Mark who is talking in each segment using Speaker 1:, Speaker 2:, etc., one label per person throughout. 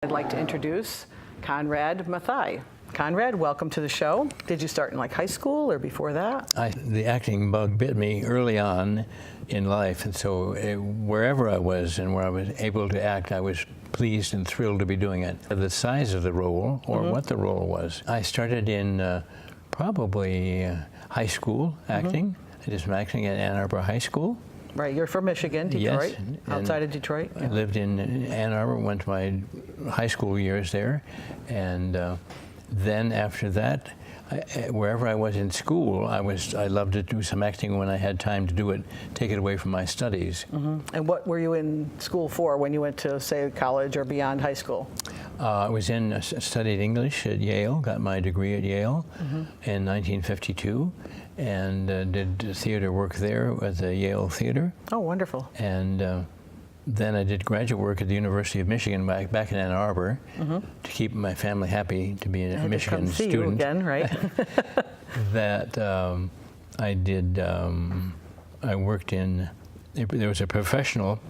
Speaker 1: I'd like to introduce Konrad Matthaei. Konrad, welcome to the show. Did you start in like high school or before that?
Speaker 2: The acting bug bit me early on in life, and so wherever I was and where I was able to act, I was pleased and thrilled to be doing it. The size of the role, or what the role was. I started in probably high school acting. I did some acting at Ann Arbor High School.
Speaker 1: Right, you're from Michigan, Detroit,
Speaker 2: yes,
Speaker 1: outside of Detroit.
Speaker 2: I lived in Ann Arbor, went to my high school years there, and then after that, wherever I was in school, I loved to do some acting when I had time to do it, take it away from my studies.
Speaker 1: And what were you in school for when you went to, say, college or beyond high school?
Speaker 2: I was studied English at Yale, got my degree at Yale in 1952, and did theater work there at the Yale Theater.
Speaker 1: Oh, wonderful.
Speaker 2: And then I did graduate work at the University of Michigan back in Ann Arbor to keep my family happy to be a Michigan student.
Speaker 1: You again, right?
Speaker 2: That I did. I worked in. There was a professional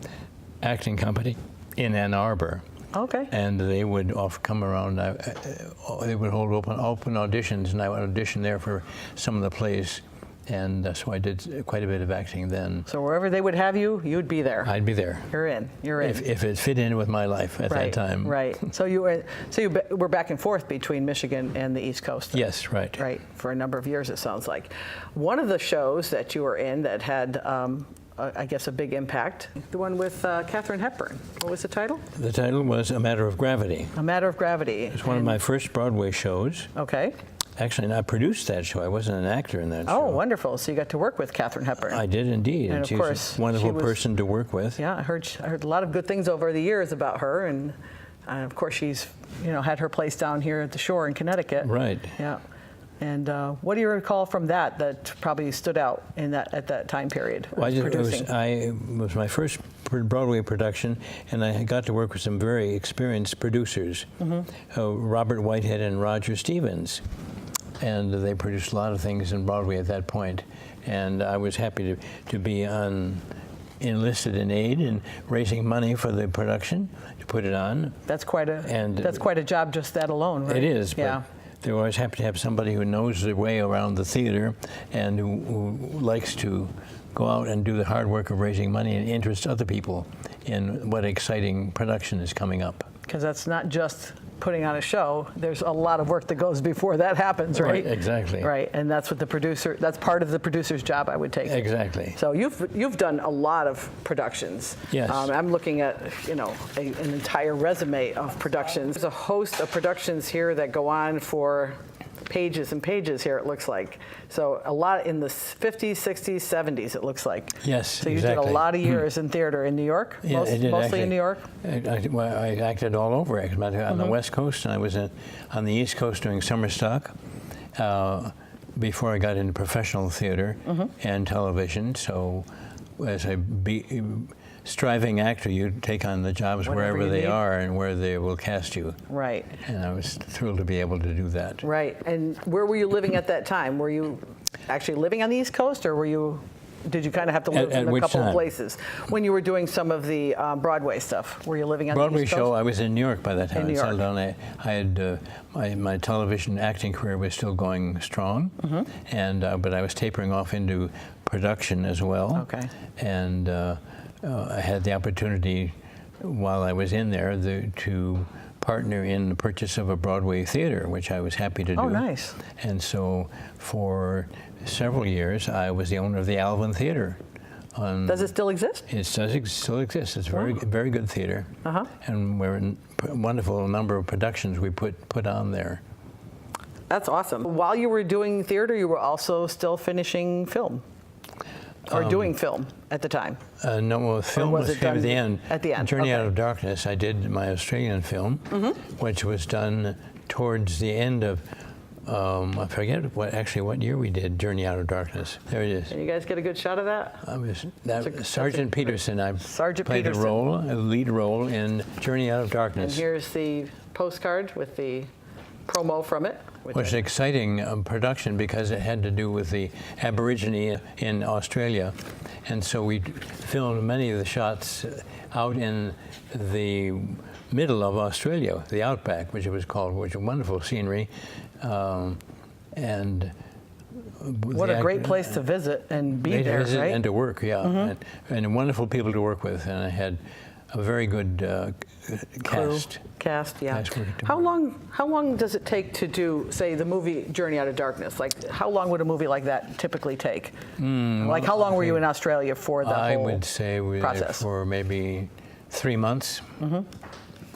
Speaker 2: acting company in Ann Arbor.
Speaker 1: Okay.
Speaker 2: And they would come around. They would hold open auditions, and I would audition there for some of the plays. And so I did quite a bit of acting then.
Speaker 1: So wherever they would have you, you'd be there.
Speaker 2: I'd be there.
Speaker 1: You're in. You're in.
Speaker 2: If it fit in with my life at that time.
Speaker 1: Right. So you were back and forth between Michigan and the East Coast. Then.
Speaker 2: Yes. Right.
Speaker 1: Right. For a number of years, it sounds like. One of the shows that you were in that had, I guess, a big impact, the one with Katherine Hepburn. What was the title?
Speaker 2: The title was A Matter of Gravity.
Speaker 1: A Matter of Gravity.
Speaker 2: It was one of my first Broadway shows.
Speaker 1: Okay.
Speaker 2: Actually, and I produced that show. I wasn't an actor in that show.
Speaker 1: Oh, wonderful. So you got to work with Katherine Hepburn.
Speaker 2: I did indeed.
Speaker 1: And of
Speaker 2: she
Speaker 1: course,
Speaker 2: was a wonderful person to work with.
Speaker 1: Yeah, I heard a lot of good things over the years about her. And of course, she's had her place down here at the Shore in Connecticut.
Speaker 2: Right.
Speaker 1: Yeah. And what do you recall from that probably stood out at that time period?
Speaker 2: Well, it was my first Broadway production, and I got to work with some very experienced producers, Robert Whitehead and Roger Stevens. And they produced a lot of things in Broadway at that point. And I was happy to be enlisted in aid in raising money for the production to put it on.
Speaker 1: That's quite a job, just that alone, right?
Speaker 2: It is.
Speaker 1: Yeah.
Speaker 2: But they're always happy to have somebody who knows their way around the theater and who likes to go out and do the hard work of raising money and interest other people in what exciting production is coming up.
Speaker 1: Because that's not just putting on a show. There's a lot of work that goes before that happens, right?
Speaker 2: Right, exactly.
Speaker 1: Right, and that's what that's part of the producer's job, I would take.
Speaker 2: Exactly.
Speaker 1: So you've done a lot of productions.
Speaker 2: Yes.
Speaker 1: I'm looking at an entire resume of productions. There's a host of productions here that go on for pages and pages here, it looks like. So a lot in the 50s, 60s, 70s, it looks like.
Speaker 2: Yes,
Speaker 1: So you did a lot of years in theater in New York?
Speaker 2: Yeah, I did,
Speaker 1: mostly
Speaker 2: actually.
Speaker 1: In New York?
Speaker 2: I acted all over, on the West Coast, and I was on the East Coast doing summer stock before I got into professional theater and television. So as a striving actor, you take on the jobs wherever they are and where they will cast you.
Speaker 1: Right.
Speaker 2: And I was thrilled to be able to do that.
Speaker 1: Right. And where were you living at that time? Were you actually living on the East Coast, or did you kind of have to live in a couple of places? When you were doing some of the Broadway stuff, were you living on the East Coast?
Speaker 2: Broadway show, I was in New York by that time.
Speaker 1: In New York.
Speaker 2: Settled down. I had my television acting career was still going strong, and but I was tapering off into production as well.
Speaker 1: Okay.
Speaker 2: And I had the opportunity while I was in there to partner in the purchase of a Broadway theater, which I was happy to do.
Speaker 1: Oh, nice.
Speaker 2: And so for several years, I was the owner of the Alvin Theater.
Speaker 1: Does it still exist?
Speaker 2: It still exists. It's very good theater. And we're in a wonderful number of productions we put on there.
Speaker 1: That's awesome. While you were doing theater, you were also still finishing film? Or doing film at the time?
Speaker 2: No, well, film was came at the end.
Speaker 1: At the end.
Speaker 2: Journey Out of Darkness, I did my Australian film, which was done towards the end of, I forget what year we did Journey Out of Darkness. There it is.
Speaker 1: Can you guys get a good shot of that?
Speaker 2: Sergeant Peterson. I played a lead role in Journey Out of Darkness.
Speaker 1: And here's the postcard with the promo from it.
Speaker 2: It was an exciting production because it had to do with the Aborigine in Australia. And so we filmed many of the shots out in the middle of Australia, the outback, which it was called, which was wonderful scenery. And
Speaker 1: what a great place to visit and be there, right?
Speaker 2: And to work, yeah. And wonderful people to work with. And I had a very good cast.
Speaker 1: Cast, yeah. How long does it take to do, say, the movie Journey Out of Darkness? Like, how long would a movie like that typically take? Like, how long were you in Australia for the whole process?
Speaker 2: I would say we were there for maybe 3 months.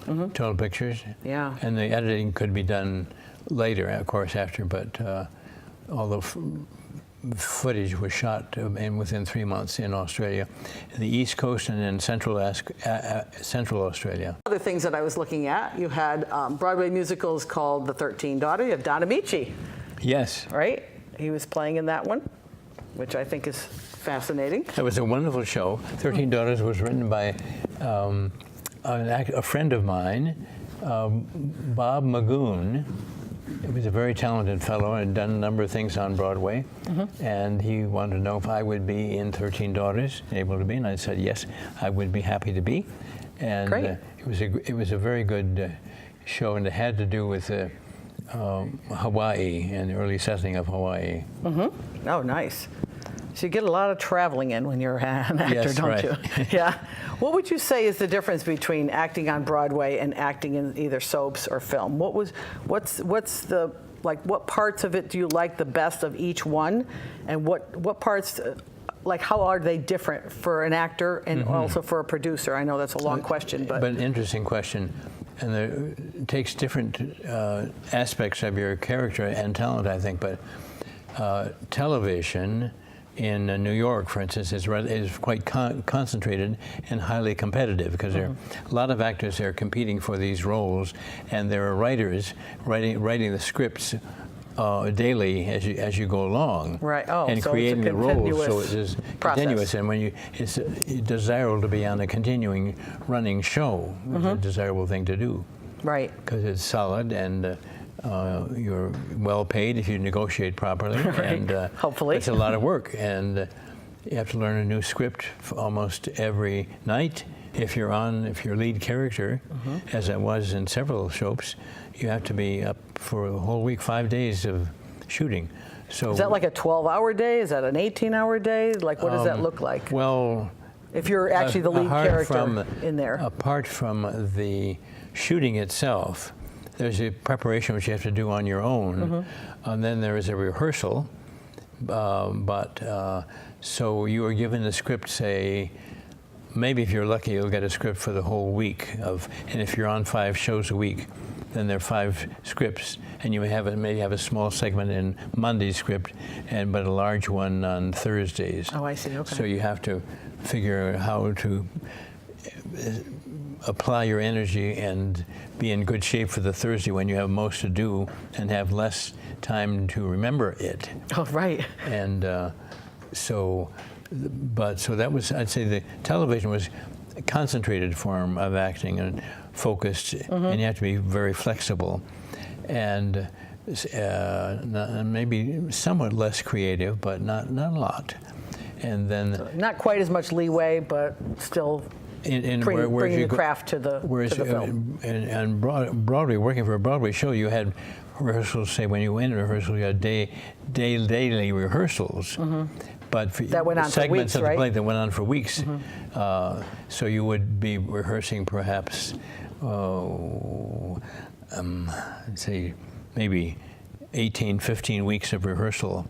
Speaker 2: Total pictures.
Speaker 1: Yeah.
Speaker 2: And the editing could be done later, of course, after, but all the footage was shot within 3 months in Australia, the East Coast and in Central Australia.
Speaker 1: Other things that I was looking at, you had Broadway musicals called The 13 Daughters. You have Don Amici.
Speaker 2: Yes.
Speaker 1: Right? He was playing in that one, which I think is fascinating.
Speaker 2: It was a wonderful show. 13 Daughters was written by a friend of mine, Bob Magoon. He was a very talented fellow and had done a number of things on Broadway. And he wanted to know if I would be in 13 Daughters, able to be, and I said yes, I would be happy to be. And it was a very good show, and it had to do with Hawaii and the early settling of Hawaii.
Speaker 1: Oh, nice. So you get a lot of traveling in when you're an actor,
Speaker 2: yes,
Speaker 1: don't
Speaker 2: right.
Speaker 1: you? Yeah. What would you say is the difference between acting on Broadway and acting in either soaps or film? What's the, like, what parts of it do you like the best of each one, and what parts, like, how are they different for an actor and also for a producer? I know that's a long question, but
Speaker 2: an interesting question, and it takes different aspects of your character and talent, I think. But television in New York, for instance, is quite concentrated and highly competitive, because there are a lot of actors there competing for these roles, and there are writers writing the scripts daily as you go along,
Speaker 1: right? Oh,
Speaker 2: and
Speaker 1: so
Speaker 2: creating
Speaker 1: it's a
Speaker 2: the roles, so it is
Speaker 1: process.
Speaker 2: Continuous. And when it's desirable to be on a continuing running show. It's a desirable thing to do,
Speaker 1: right?
Speaker 2: Because it's solid and. You're well paid if you negotiate properly,
Speaker 1: right.
Speaker 2: And
Speaker 1: hopefully
Speaker 2: it's a lot of work, and you have to learn a new script almost every night. If you're lead character, as I was in several soaps, you have to be up for a whole week, 5 days of shooting. So
Speaker 1: is that like a 12-hour day? Is that an 18-hour day? Like, what does that look like?
Speaker 2: Well,
Speaker 1: if you're actually the lead character in there.
Speaker 2: Apart from the shooting itself, there's a preparation which you have to do on your own, and then there is a rehearsal. So you are given the script, say, maybe if you're lucky, you'll get a script for the whole week and if you're on 5 shows a week, then there are 5 scripts, and you maybe have a small segment in Monday's script, but a large one on Thursdays.
Speaker 1: Oh, I see. Okay.
Speaker 2: So you have to figure how to apply your energy and be in good shape for the Thursday when you have most to do and have less time to remember it.
Speaker 1: Oh, right.
Speaker 2: And so that was, I'd say, the television was a concentrated form of acting and focused, and you have to be very flexible and maybe somewhat less creative, but not a lot. And then
Speaker 1: so not quite as much leeway, but still. Bringing the craft to the film.
Speaker 2: And Broadway, working for a Broadway show, you had rehearsals. Say when you went to rehearsal, you had daily rehearsals. But for
Speaker 1: that went on
Speaker 2: segments
Speaker 1: for weeks,
Speaker 2: of the play that went on for weeks. So you would be rehearsing perhaps, say maybe 18, 15 weeks of rehearsal.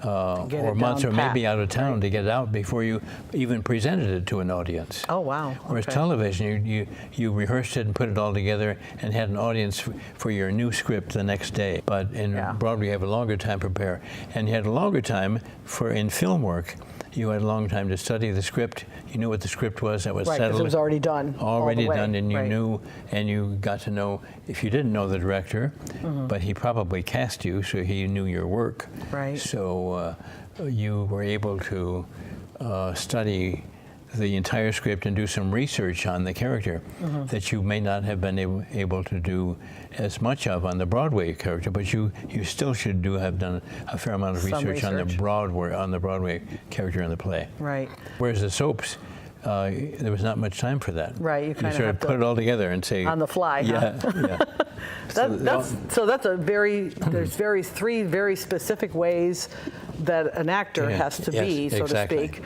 Speaker 2: Or months, or maybe out of town to get it out before you even presented it to an audience.
Speaker 1: Oh, wow.
Speaker 2: Whereas television, you rehearsed it and put it all together and had an audience for your new script the next day. But in Broadway, you have a longer time to prepare. And you had a longer time in film work. You had a long time to study the script. You knew what the script was. That was
Speaker 1: right,
Speaker 2: settled.
Speaker 1: It was already done.
Speaker 2: Already done, and you
Speaker 1: right.
Speaker 2: knew, and you got to know, if you didn't know the director, but he probably cast you, so he knew your work.
Speaker 1: Right.
Speaker 2: So you were able to study the entire script and do some research on the character that you may not have been able to do as much of on the Broadway character, but you still should have done a fair amount of research on the Broadway character in the play.
Speaker 1: Right.
Speaker 2: Whereas the soaps, there was not much time for that.
Speaker 1: Right. You kind
Speaker 2: sort of put it all together and say
Speaker 1: on the fly.
Speaker 2: Yeah.
Speaker 1: Huh?
Speaker 2: Yeah.
Speaker 1: That's a very there's three very specific ways that an actor has to be, so to speak,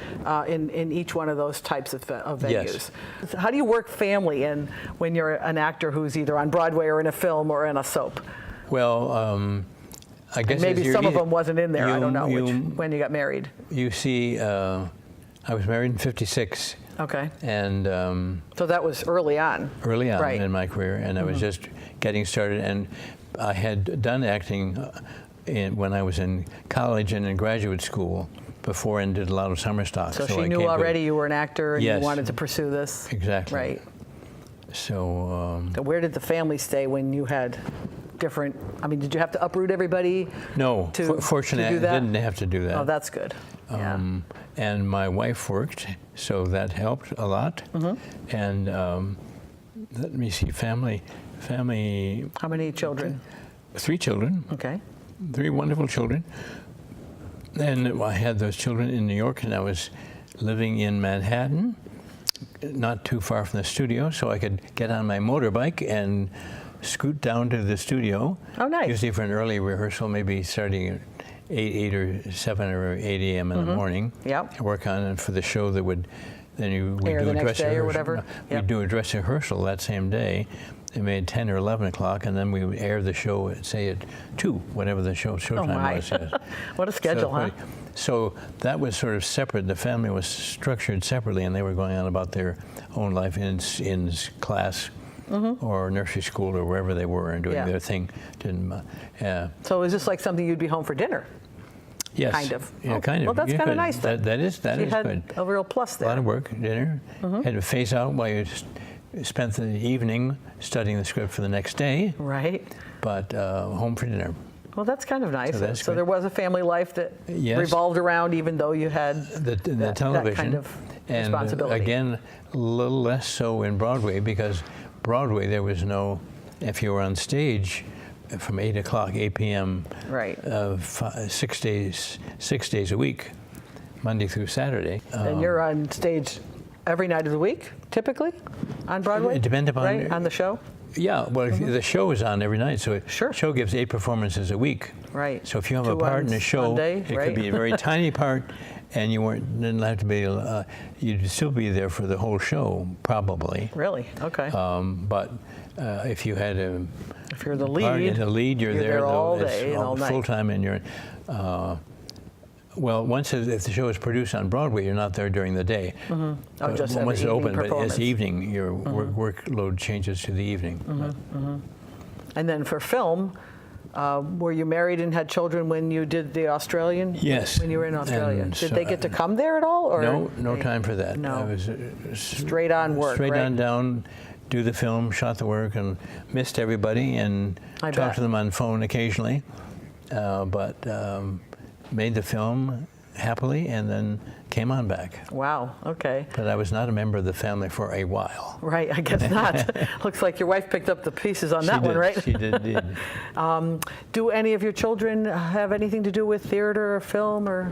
Speaker 1: in each one of those types of venues.
Speaker 2: Yes.
Speaker 1: How do you work family in when you're an actor who's either on Broadway or in a film or in a soap?
Speaker 2: Well, I guess
Speaker 1: maybe some of them wasn't in there. I don't know when you got married.
Speaker 2: You see, I was married in '56.
Speaker 1: Okay.
Speaker 2: And
Speaker 1: so that was early on.
Speaker 2: Early on
Speaker 1: right.
Speaker 2: in my career, and I was just getting started, and I had done acting when I was in college and in graduate school before, and did a lot of summer stock.
Speaker 1: So she knew already you were an actor and
Speaker 2: yes,
Speaker 1: you wanted to pursue this.
Speaker 2: Exactly.
Speaker 1: Right.
Speaker 2: So
Speaker 1: where did the family stay when you had different? I mean, did you have to uproot everybody?
Speaker 2: No. Fortunately, I didn't have to do that.
Speaker 1: Oh, that's good. Yeah.
Speaker 2: And my wife worked, so that helped a lot. And let me see, family.
Speaker 1: How many children?
Speaker 2: 3 children.
Speaker 1: Okay.
Speaker 2: 3 wonderful children. And I had those children in New York, and I was living in Manhattan, not too far from the studio, so I could get on my motorbike and scoot down to the studio.
Speaker 1: Oh, nice.
Speaker 2: Usually for an early rehearsal, maybe starting at 8 or 7 or 8 a.m. in the morning.
Speaker 1: Yep.
Speaker 2: Work on it for the show that would, then you would
Speaker 1: air
Speaker 2: do
Speaker 1: the
Speaker 2: a
Speaker 1: next
Speaker 2: dress
Speaker 1: day
Speaker 2: rehearsal.
Speaker 1: or whatever. Yep.
Speaker 2: We'd do a dress rehearsal that same day. They made 10 or 11 o'clock, and then we would air the show at, say, at 2, whatever the showtime was. Yes.
Speaker 1: What a schedule, huh?
Speaker 2: So that was sort of separate. The family was structured separately, and they were going on about their own life in class or nursery school or wherever they were and doing their thing.
Speaker 1: So is this like something you'd be home for dinner?
Speaker 2: Yes.
Speaker 1: Kind of.
Speaker 2: Yeah, kind of.
Speaker 1: Well, that's kind of nice then.
Speaker 2: That is
Speaker 1: you had
Speaker 2: good.
Speaker 1: A real plus there.
Speaker 2: A lot of work, dinner. Had to phase out while you spent the evening studying the script for the next day.
Speaker 1: Right.
Speaker 2: But home for dinner.
Speaker 1: Well, that's kind of nice.
Speaker 2: So
Speaker 1: there was a family life that revolved around, even though you had
Speaker 2: the television.
Speaker 1: That kind of responsibility.
Speaker 2: And again, a little less so in Broadway, because Broadway, there was no, if you were on stage from 8 p.m.
Speaker 1: Right.
Speaker 2: 6 days a week, Monday through Saturday.
Speaker 1: And you're on stage every night of the week, typically, on Broadway?
Speaker 2: It depends upon...
Speaker 1: Right, on the show?
Speaker 2: Yeah, well, the show is on every night, so
Speaker 1: Sure.
Speaker 2: the show gives 8 performances a week.
Speaker 1: Right.
Speaker 2: So if you have
Speaker 1: 2
Speaker 2: a part
Speaker 1: on
Speaker 2: in a show,
Speaker 1: Sunday,
Speaker 2: it
Speaker 1: right?
Speaker 2: could be a very tiny part, and didn't have to be, you'd still be there for the whole show, probably.
Speaker 1: Really? Okay.
Speaker 2: But if you had
Speaker 1: if you're the lead,
Speaker 2: you're there
Speaker 1: all day and all night.
Speaker 2: Full time, and you're. Well, if the show is produced on Broadway, you're not there during the day.
Speaker 1: Oh, just
Speaker 2: once it's open, but
Speaker 1: performance.
Speaker 2: as evening, your workload changes to the evening.
Speaker 1: And then for film, were you married and had children when you did the Australian?
Speaker 2: Yes.
Speaker 1: When you were in Australia.
Speaker 2: And
Speaker 1: Did they get to come there at all? Or
Speaker 2: no time for that.
Speaker 1: No.
Speaker 2: I was
Speaker 1: straight on work,
Speaker 2: Straight
Speaker 1: right?
Speaker 2: on down, do the film, shot the work, and missed everybody, and talked to them on phone occasionally. But made the film happily, and then came on back.
Speaker 1: Wow, okay.
Speaker 2: But I was not a member of the family for a while.
Speaker 1: Right, I guess not. Looks like your wife picked up the pieces on that one, right?
Speaker 2: She did.
Speaker 1: Do any of your children have anything to do with theater or film, or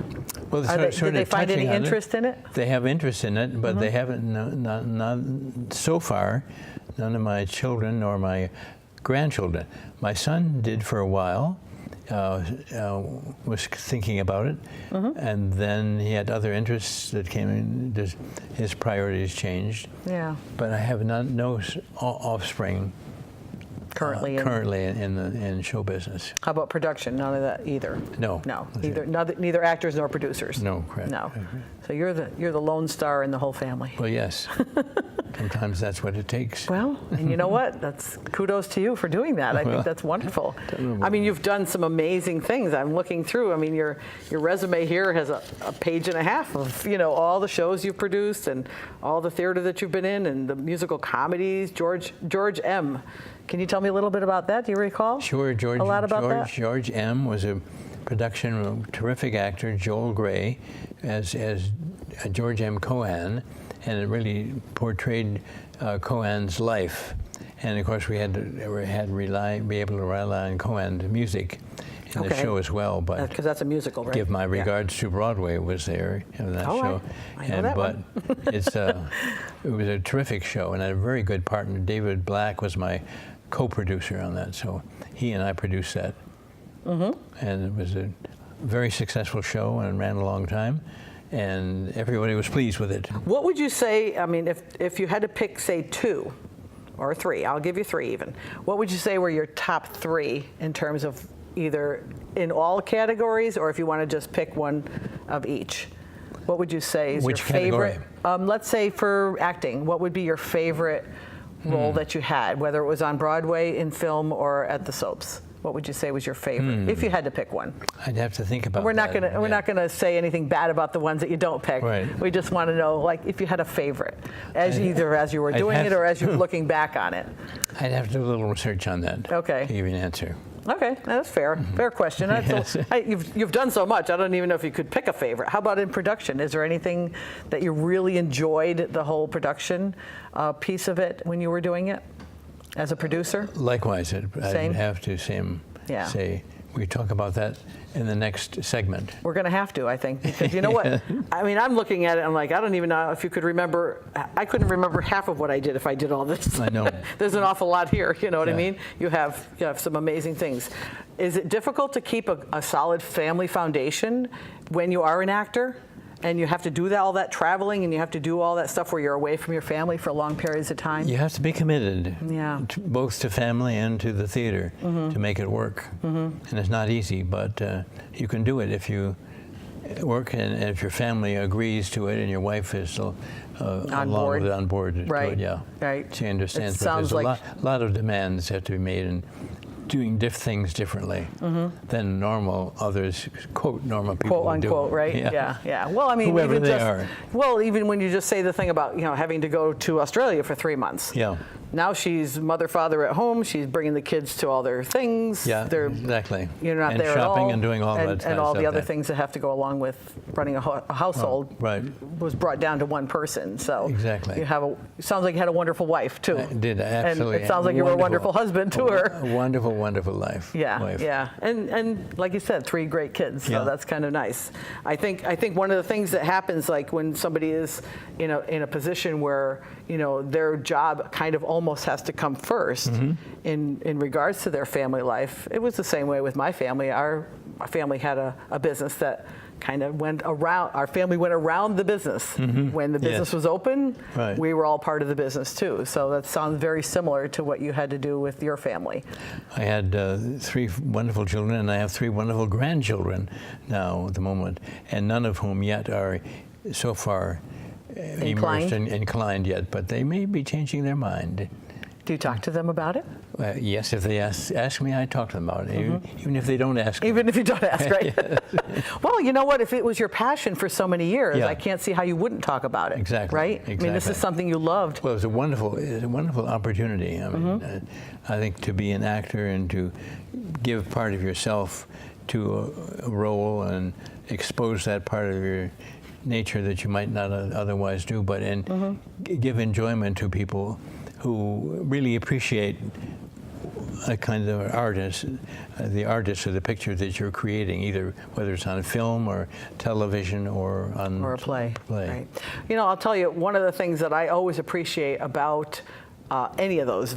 Speaker 2: well,
Speaker 1: did they find any interest in it?
Speaker 2: They have interest in it, but they haven't, not so far, none of my children nor my grandchildren. My son did for a while. Was thinking about it, and then he had other interests that came in. His priorities changed. Yeah. But I have no offspring currently in show business.
Speaker 1: How about production? None of that either.
Speaker 2: No.
Speaker 1: Neither actors nor producers.
Speaker 2: No, correct.
Speaker 1: No. So you're the lone star in the whole family.
Speaker 2: Well, yes. Sometimes that's what it takes.
Speaker 1: Well, and you know what? That's kudos to you for doing that. I think that's wonderful. I mean, you've done some amazing things. I'm looking through. I mean, your resume here has a page and a half of all the shows you've produced and all the theater that you've been in and the musical comedies. George M. Can you tell me a little bit about that? Do you recall?
Speaker 2: Sure,
Speaker 1: A lot about that?
Speaker 2: George M. was a production of a terrific actor, Joel Grey, as George M. Cohan, and it really portrayed Cohen's life. And of course, we had to be able to rely on Cohen's music in the show as well. But
Speaker 1: because that's a musical, right?
Speaker 2: Give my regards to Broadway was there in that show.
Speaker 1: I know that one.
Speaker 2: It was a terrific show, and I had a very good partner. David Black was my co-producer on that, so he and I produced that. And it was a very successful show and ran a long time, and everybody was pleased with it.
Speaker 1: What would you say, I mean, if you had to pick, say, 2 or 3, I'll give you 3 even, what would you say were your top 3 in terms of either in all categories, or if you want to just pick one of each? What would you say is your favorite? Let's say for acting, what would be your favorite role that you had, whether it was on Broadway, in film, or at the soaps? What would you say was your favorite, if you had to pick one?
Speaker 2: I'd have to think about
Speaker 1: we're not
Speaker 2: that.
Speaker 1: We're not gonna say anything bad about the ones that you don't pick.
Speaker 2: Right.
Speaker 1: We just want to know, like, if you had a favorite, either as you were doing it or as you were looking back on it.
Speaker 2: I'd have to do a little research on that.
Speaker 1: Okay.
Speaker 2: To give you an answer.
Speaker 1: Okay, that's fair. Fair question.
Speaker 2: Yes.
Speaker 1: You've done so much. I don't even know if you could pick a favorite. How about in production? Is there anything that you really enjoyed the whole production piece of it when you were doing it as a producer?
Speaker 2: Likewise, I'd have to say we talk about that in the next segment.
Speaker 1: We're going to have to, I think, because you know what? I mean, I'm looking at it, I'm like, I don't even know if you could remember. I couldn't remember half of what I did if I did all this.
Speaker 2: I know.
Speaker 1: There's an awful lot here, you know what I mean? You have some amazing things. Is it difficult to keep a solid family foundation when you are an actor? And you have to do all that traveling, and you have to do all that stuff where you're away from your family for long periods of time?
Speaker 2: You have to be committed, both to family and to the theater, to make it work. And it's not easy, but you can do it if you work, and if your family agrees to it, and your wife is on board to it. Yeah,
Speaker 1: right.
Speaker 2: She understands.
Speaker 1: It sounds
Speaker 2: but there's
Speaker 1: like
Speaker 2: a lot of demands have to be made, and doing things differently than normal normal people
Speaker 1: quote unquote,
Speaker 2: do.
Speaker 1: right? Yeah. Well, I mean,
Speaker 2: whoever
Speaker 1: even
Speaker 2: they are.
Speaker 1: Well, even when you just say the thing about having to go to Australia for 3 months.
Speaker 2: Yeah.
Speaker 1: Now she's mother, father at home. She's bringing the kids to all their things.
Speaker 2: Yeah, exactly.
Speaker 1: You're not
Speaker 2: and
Speaker 1: there
Speaker 2: shopping
Speaker 1: at all.
Speaker 2: and doing all that
Speaker 1: and all the other
Speaker 2: stuff.
Speaker 1: things that have to go along with running a household.
Speaker 2: Right.
Speaker 1: Was brought down to one person. So
Speaker 2: exactly.
Speaker 1: You have sounds like you had a wonderful wife too.
Speaker 2: I did, absolutely.
Speaker 1: And it sounds like you were a wonderful husband to her.
Speaker 2: A wonderful, wonderful wife.
Speaker 1: Yeah. And like you said, 3 great kids. So that's kind of nice. I think one of the things that happens, like when somebody is in a position where their job kind of almost has to come first in regards to their family life. It was the same way with my family. Our family had a business that kind of went around. Our family went around the business. When the business was open, we were all part of the business too. So that sounds very similar to what you had to do with your family.
Speaker 2: I had 3 wonderful children, and I have 3 wonderful grandchildren now at the moment, and none of whom yet are so far immersed and inclined yet, but they may be changing their mind.
Speaker 1: Do you talk to them about it?
Speaker 2: Yes, if they ask me, I talk to them about it, even if they don't ask.
Speaker 1: Even if you don't ask, right? Well, you know what? If it was your passion for so many years, I can't see how you wouldn't talk about it.
Speaker 2: Exactly.
Speaker 1: Right?
Speaker 2: Exactly.
Speaker 1: I mean, this is something you loved.
Speaker 2: Well, it's a wonderful opportunity. I mean, I think to be an actor and to give part of yourself to a role and expose that part of your nature that you might not otherwise do, but give enjoyment to people who really appreciate a kind of artist, the artist of the picture that you're creating, either whether it's on film or television or on
Speaker 1: a play. Right. I'll tell you, one of the things that I always appreciate about any of those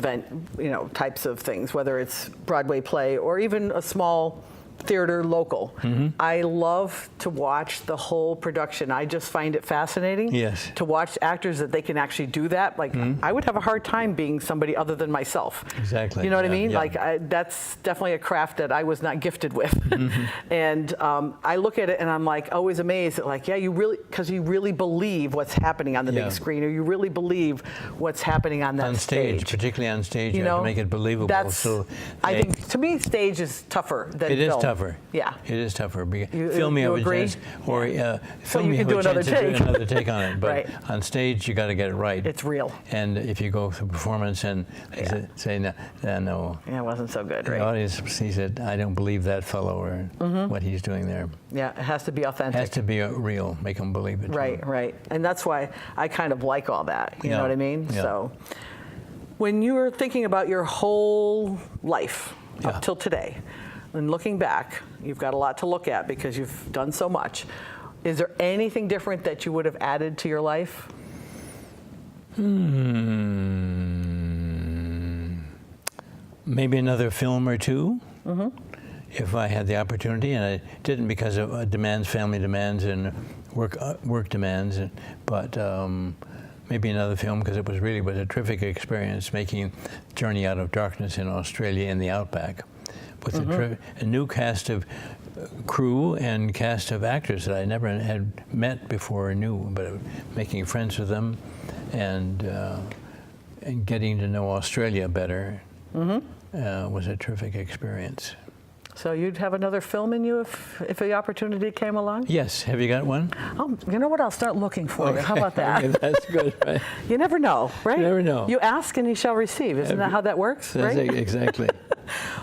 Speaker 1: types of things, whether it's Broadway play or even a small theater local. I love to watch the whole production. I just find it fascinating to watch actors that they can actually do that. Like I would have a hard time being somebody other than myself.
Speaker 2: Exactly.
Speaker 1: You know what I mean?
Speaker 2: Yeah.
Speaker 1: Like that's definitely a craft that I was not gifted with. And I look at it and I'm like always amazed at because you really believe what's happening on the big screen, or you really believe what's happening on that
Speaker 2: on stage. Particularly on stage, you have to make it believable.
Speaker 1: I think to me stage is tougher than film.
Speaker 2: tougher.
Speaker 1: Yeah.
Speaker 2: It is tougher.
Speaker 1: You
Speaker 2: Film, you have a
Speaker 1: agree?
Speaker 2: chance, or film,
Speaker 1: you
Speaker 2: you
Speaker 1: can
Speaker 2: have
Speaker 1: do
Speaker 2: a
Speaker 1: another
Speaker 2: chance to
Speaker 1: take.
Speaker 2: do another take on it. But
Speaker 1: Right.
Speaker 2: on stage, you got to get it right.
Speaker 1: It's real.
Speaker 2: And if you go through performance and say no, no,
Speaker 1: Yeah, it wasn't so good,
Speaker 2: the
Speaker 1: right?
Speaker 2: audience sees it. I don't believe that fellow or what he's doing there.
Speaker 1: Yeah, it has to be authentic.
Speaker 2: It has to be real. Make them believe it.
Speaker 1: Right, right. And that's why I kind of like all that. You
Speaker 2: Yeah.
Speaker 1: know what I mean?
Speaker 2: Yeah.
Speaker 1: So when you were thinking about your whole life up till today, and looking back, you've got a lot to look at because you've done so much. Is there anything different that you would have added to your life?
Speaker 2: Maybe another film or two, if I had the opportunity, and I didn't because of demands, family demands, and work demands. But maybe another film because it was a terrific experience making Journey Out of Darkness in Australia in the outback, with a new cast of crew and cast of actors that I never had met before or knew, but making friends with them and getting to know Australia better was a terrific experience.
Speaker 1: So you'd have another film in you if the opportunity came along?
Speaker 2: Yes. Have you got one?
Speaker 1: Oh, you know what? I'll start looking for you. How about that?
Speaker 2: Okay, that's good. Right?
Speaker 1: You never know, right?
Speaker 2: You never know.
Speaker 1: You ask and you shall receive. Isn't that how that works,
Speaker 2: That's
Speaker 1: right?
Speaker 2: exactly.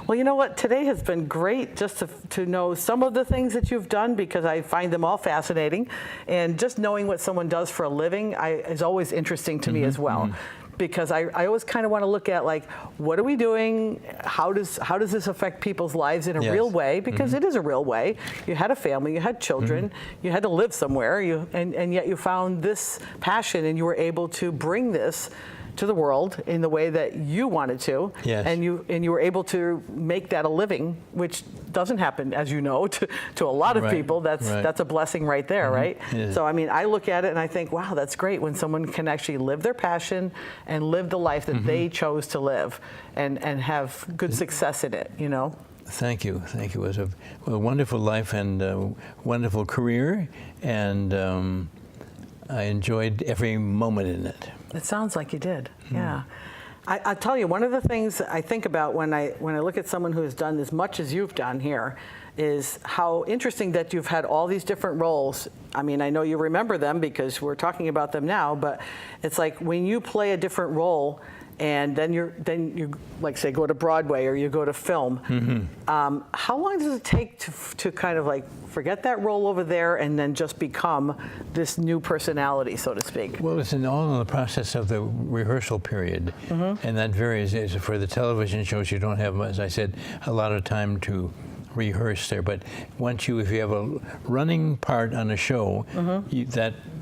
Speaker 1: Well, you know what? Today has been great just to know some of the things that you've done because I find them all fascinating. And just knowing what someone does for a living is always interesting to me as well. Because I always kind of want to look at, like, what are we doing? How does this affect people's lives in a real way? Because it is a real way. You had a family, you had children, you had to live somewhere, and yet you found this passion and you were able to bring this to the world in the way that you wanted to.
Speaker 2: Yes.
Speaker 1: And you were able to make that a living, which doesn't happen, as you know, to a lot of people. That's a blessing right there, right? So I mean, I look at it and I think, wow, that's great when someone can actually live their passion and live the life that they chose to live and have good success in it, you know?
Speaker 2: Thank you. Thank you. It was a wonderful life and a wonderful career, and I enjoyed every moment in it.
Speaker 1: It sounds like you did, yeah. I tell you, one of the things I think about when I look at someone who has done as much as you've done here is how interesting that you've had all these different roles. I mean, I know you remember them because we're talking about them now, but it's like when you play a different role and then you like, say, go to Broadway or you go to film, how long does it take to kind of like forget that role over there and then just become this new personality, so to speak?
Speaker 2: Well, it's all in the process of the rehearsal period, and that varies. For the television shows, you don't have, as I said, a lot of time to rehearse there, but if you have a running part on a show,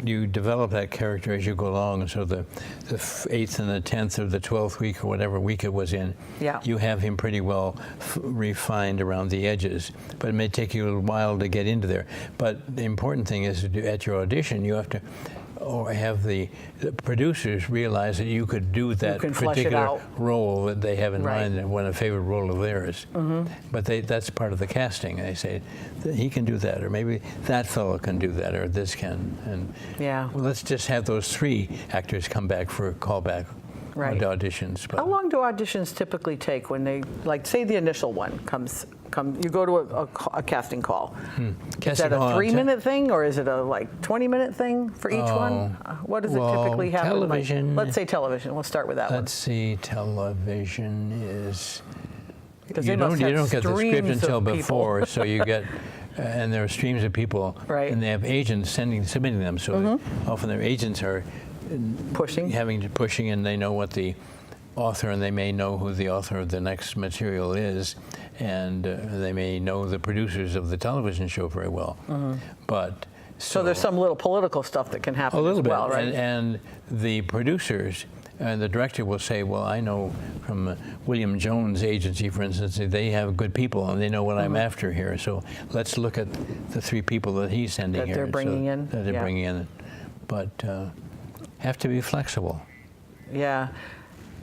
Speaker 2: you develop that character as you go along. And so the 8th and the 10th or the 12th week or whatever week it was in, you have him pretty well refined around the edges. But it may take you a little while to get into there. But the important thing is at your audition, you have to have the producers realize that you could do that particular role that they have in mind and a favorite role of theirs. But that's part of the casting. They say, he can do that, or maybe that fellow can do that, or this can. And well, let's just have those 3 actors come back for a callback on auditions. But
Speaker 1: how long do auditions typically take when they, like, say the initial one comes, you go to a casting call? Is that a 3-minute thing, or is it a 20-minute thing for each one? What does it typically happen?
Speaker 2: Television.
Speaker 1: Let's say television. We'll start with that one.
Speaker 2: Let's see, television is.
Speaker 1: Because
Speaker 2: you don't get the script
Speaker 1: streams
Speaker 2: until
Speaker 1: of
Speaker 2: before, so you get, and there are streams of people, and they have agents submitting them. So often their agents are pushing, and they know what the author, and they may know who the author of the next material is, and they may know the producers of the television show very well. But
Speaker 1: so there's some little political stuff that can happen
Speaker 2: a little
Speaker 1: as well,
Speaker 2: bit,
Speaker 1: right?
Speaker 2: and the producers and the director will say, well, I know from William Jones' agency, for instance, they have good people and they know what I'm after here. So let's look at the 3 people that he's sending here.
Speaker 1: That they're bringing in.
Speaker 2: That they're bringing in. But have to be flexible.
Speaker 1: Yeah.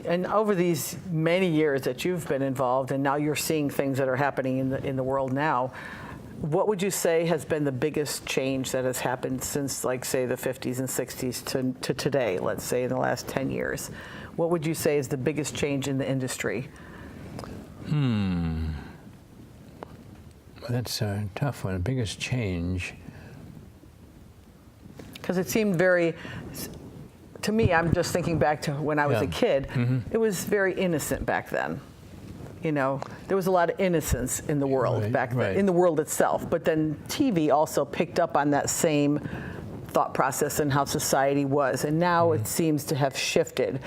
Speaker 1: And over these many years that you've been involved, and now you're seeing things that are happening in the world now, what would you say has been the biggest change that has happened since, like, say, the 50s and 60s to today, let's say in the last 10 years? What would you say is the biggest change in the industry?
Speaker 2: That's a tough one. The biggest change.
Speaker 1: Because it seemed very, to me, I'm just thinking back to when I was a kid, it was very innocent back then. You know, there was a lot of innocence in the world back then, in the world itself. But then TV also picked up on that same thought process and how society was. And now it seems to have shifted.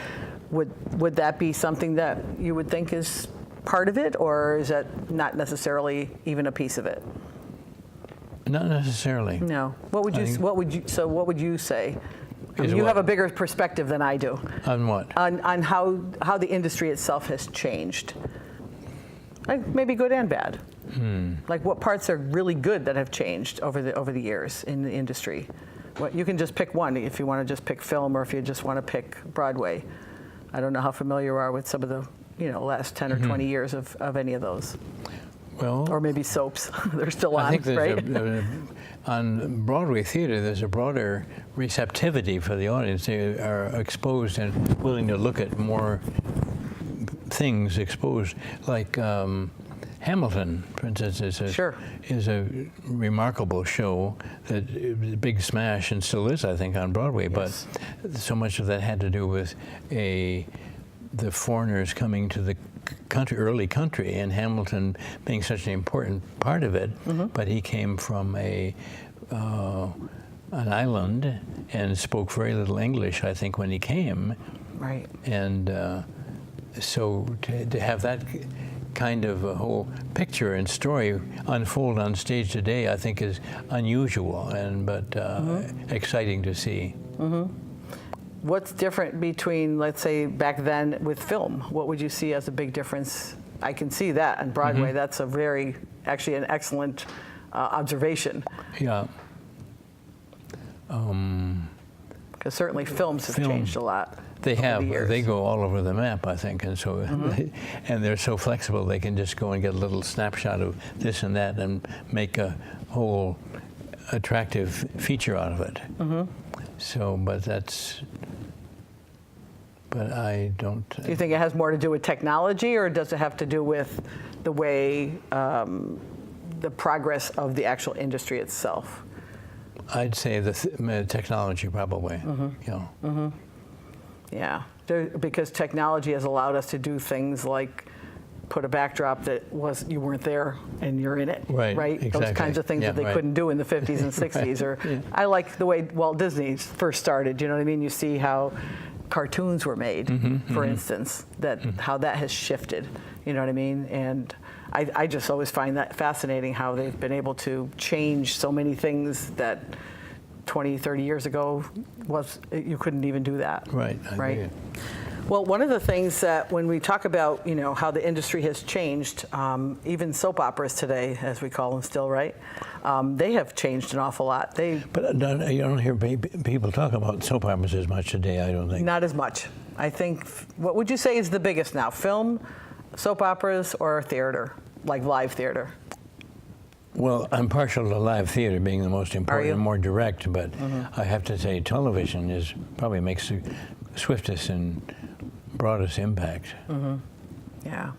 Speaker 1: Would that be something that you would think is part of it, or is that not necessarily even a piece of it?
Speaker 2: Not necessarily.
Speaker 1: No. What would you say? I mean, you have a bigger perspective than I do.
Speaker 2: On what?
Speaker 1: On how the industry itself has changed. Like maybe good and bad. Like what parts are really good that have changed over the years in the industry? What, you can just pick one if you want to just pick film, or if you just want to pick Broadway. I don't know how familiar you are with some of the last 10 or 20 years of any of those.
Speaker 2: Well,
Speaker 1: or maybe soaps. They're still on,
Speaker 2: I think
Speaker 1: right?
Speaker 2: On Broadway theater, there's a broader receptivity for the audience. They are exposed and willing to look at more things exposed, like Hamilton, for instance, is a remarkable show that a big smash and still is, I think, on Broadway.
Speaker 1: Yes.
Speaker 2: But so much of that had to do with the foreigners coming to the early country, and Hamilton being such an important part of it. But he came from an island and spoke very little English, I think, when he came.
Speaker 1: Right.
Speaker 2: And so to have that kind of a whole picture and story unfold on stage today, I think is unusual but exciting to see.
Speaker 1: What's different between, let's say, back then with film? What would you see as a big difference? I can see that on Broadway. That's actually an excellent observation.
Speaker 2: Yeah.
Speaker 1: Because certainly films have changed a lot.
Speaker 2: They have. They go all over the map, I think, and so and they're so flexible. They can just go and get a little snapshot of this and that and make a whole attractive feature out of it. So, but I don't.
Speaker 1: Do you think it has more to do with technology, or does it have to do with the way the progress of the actual industry itself?
Speaker 2: I'd say the technology probably.
Speaker 1: Yeah, because technology has allowed us to do things like put a backdrop that you weren't there and you're in it, right?
Speaker 2: Exactly.
Speaker 1: Those kinds of things that they couldn't do in the 50s and 60s. Or I like the way Walt Disney first started. You know what I mean? You see how cartoons were made, for instance, how that has shifted. You know what I mean? And I just always find that fascinating, how they've been able to change so many things that 20, 30 years ago you couldn't even do that.
Speaker 2: Right.
Speaker 1: Right. Well, one of the things that when we talk about, how the industry has changed, even soap operas today, as we call them still, right? They have changed an awful lot.
Speaker 2: But you don't hear people talk about soap operas as much today, I don't think.
Speaker 1: Not as much. I think, what would you say is the biggest now? Film, soap operas, or theater, like live theater?
Speaker 2: Well, I'm partial to live theater being the most important and more direct, but I have to say television probably makes the swiftest and broadest impact.
Speaker 1: Yeah.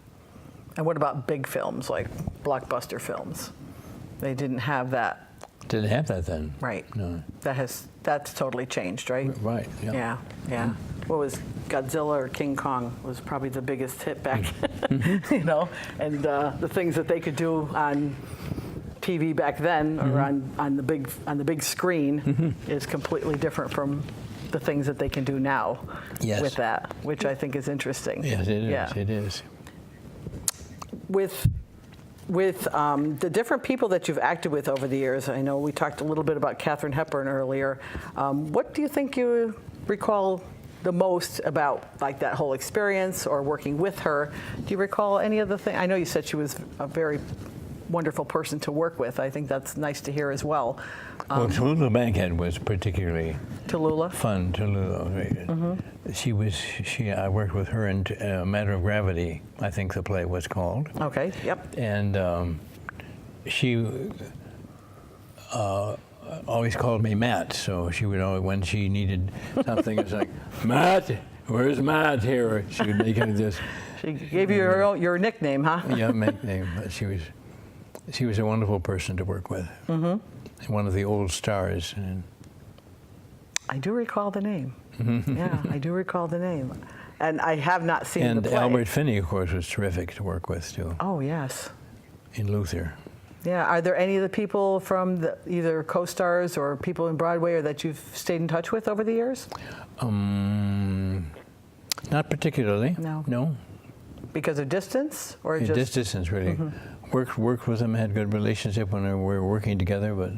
Speaker 1: And what about big films, like blockbuster films? They didn't have that.
Speaker 2: Didn't have that then.
Speaker 1: Right.
Speaker 2: No.
Speaker 1: That's totally changed, right?
Speaker 2: Right. Yeah.
Speaker 1: Yeah. What was Godzilla or King Kong was probably the biggest hit back, and the things that they could do on TV back then, or on the big screen, is completely different from the things that they can do now with that, which I think is interesting.
Speaker 2: Yes, it is. Yeah. It is.
Speaker 1: With the different people that you've acted with over the years, I know we talked a little bit about Katharine Hepburn earlier. What do you think you recall the most about, like, that whole experience or working with her? Do you recall any of the things? I know you said she was a very wonderful person to work with. I think that's nice to hear as well.
Speaker 2: Well, Tallulah Bankhead was particularly fun. Tallulah, right? I worked with her in Matter of Gravity, I think the play was called.
Speaker 1: Okay. Yep.
Speaker 2: And she always called me Matt, so she would always, when she needed something, it's like, Matt, where's Matt here? She would make it this.
Speaker 1: She gave you your nickname, huh?
Speaker 2: Yeah, nickname. She was. she was a wonderful person to work with. Mm-hmm. One of the old stars. And
Speaker 1: I do recall the name. Yeah, I do recall the name. And I have not seen the play.
Speaker 2: And Albert Finney, of course, was terrific to work with, too.
Speaker 1: Oh, yes.
Speaker 2: In Luther.
Speaker 1: Yeah, are there any of the people from either co-stars or people in Broadway or that you've stayed in touch with over the years?
Speaker 2: Not particularly.
Speaker 1: No.
Speaker 2: No.
Speaker 1: Because of distance, or just
Speaker 2: distance, really. Worked with them, had good relationship when we were working together, but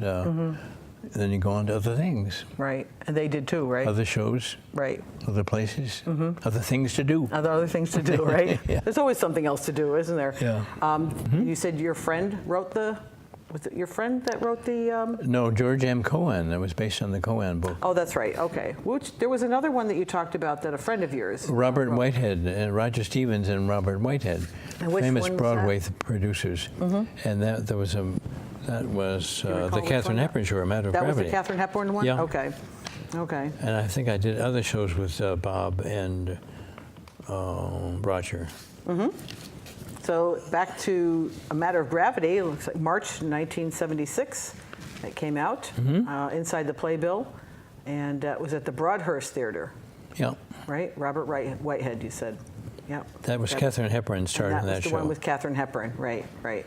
Speaker 2: then you go on to other things.
Speaker 1: Right, and they did too, right?
Speaker 2: Other shows.
Speaker 1: Right.
Speaker 2: Other places. Other things to do.
Speaker 1: Other things to do, right?
Speaker 2: Yeah.
Speaker 1: There's always something else to do, isn't there?
Speaker 2: Yeah.
Speaker 1: You said your friend wrote was it your friend that wrote the?
Speaker 2: No, George M. Cohan. That was based on the Cohan book.
Speaker 1: Oh, that's right. Okay. There was another one that you talked about that a friend of yours.
Speaker 2: Robert Whitehead, Roger Stevens and Robert Whitehead, famous Broadway producers. And that was the Katharine Hepburn show, A Matter of Gravity.
Speaker 1: That was the Katharine Hepburn one?
Speaker 2: Yeah.
Speaker 1: Okay. Okay.
Speaker 2: And I think I did other shows with Bob and Roger.
Speaker 1: So back to A Matter of Gravity, it looks like March 1976 it came out, inside the playbill, and it was at the Broadhurst Theater.
Speaker 2: Yeah.
Speaker 1: Right? Robert Whitehead, you said. Yeah.
Speaker 2: That was Katharine Hepburn starred in that show.
Speaker 1: That was the one with Katharine Hepburn, right, right.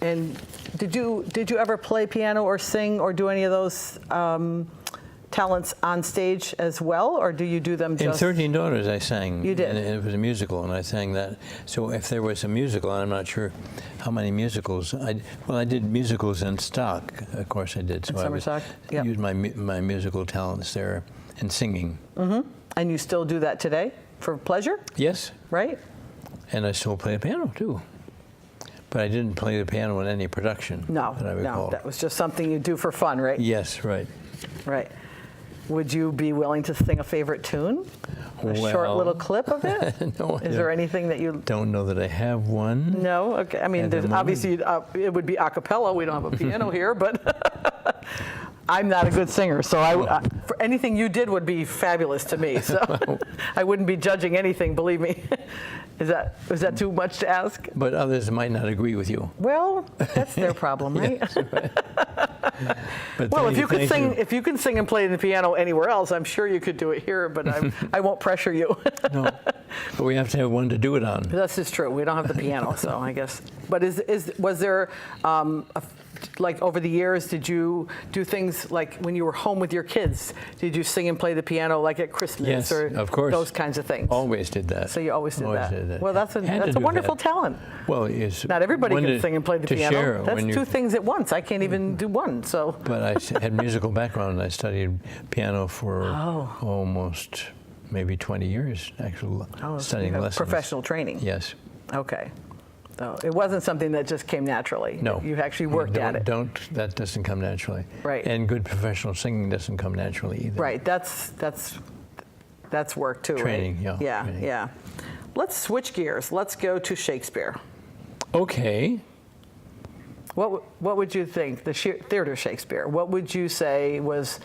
Speaker 1: And did you ever play piano or sing or do any of those talents on stage as well, or do you do them just?
Speaker 2: In 13 Daughters I sang.
Speaker 1: You did?
Speaker 2: And it was a musical, and I sang that. So if there was a musical, and I'm not sure how many musicals, I did musicals in stock, of course I did. So I used my musical talents there and singing.
Speaker 1: And you still do that today for pleasure?
Speaker 2: Yes.
Speaker 1: Right?
Speaker 2: And I still play the piano too. But I didn't play the piano in any production that I recall.
Speaker 1: No, that was just something you do for fun, right?
Speaker 2: Yes, right.
Speaker 1: Right. Would you be willing to sing a favorite tune? A short little clip of it?
Speaker 2: No.
Speaker 1: Is there anything that you...
Speaker 2: Don't know that I have one.
Speaker 1: No? Okay. I mean, there's obviously, it would be a cappella. We don't have a piano here, but I'm not a good singer, so for anything you did would be fabulous to me. So I wouldn't be judging anything, believe me. Is that too much to ask?
Speaker 2: But others might not agree with you.
Speaker 1: Well, that's their problem, right?
Speaker 2: Yes, right. But
Speaker 1: well, if you can sing and play the piano anywhere else, I'm sure you could do it here. But I won't pressure you.
Speaker 2: No, but we have to have one to do it on.
Speaker 1: This is true. We don't have the piano, so I guess. But was there like over the years, did you do things like when you were home with your kids? Did you sing and play the piano like at Christmas?
Speaker 2: Yes,
Speaker 1: or
Speaker 2: of course.
Speaker 1: Those kinds of things.
Speaker 2: Always did that.
Speaker 1: So you always did that. Well, that's a wonderful talent.
Speaker 2: Well,
Speaker 1: not everybody can sing and play the piano.
Speaker 2: Share
Speaker 1: that's two things at once. I can't even do one. So.
Speaker 2: But I had musical background. I studied piano for almost maybe 20 years. Actually, studying lessons.
Speaker 1: Professional training.
Speaker 2: Yes.
Speaker 1: Okay. So it wasn't something that just came naturally.
Speaker 2: No.
Speaker 1: You actually worked at it.
Speaker 2: That doesn't come naturally.
Speaker 1: Right.
Speaker 2: And good professional singing doesn't come naturally either.
Speaker 1: Right. That's work too.
Speaker 2: Training,
Speaker 1: right?
Speaker 2: yeah.
Speaker 1: Yeah, yeah. Let's switch gears. Let's go to Shakespeare.
Speaker 2: Okay.
Speaker 1: What would you think, the theater Shakespeare? What would you say was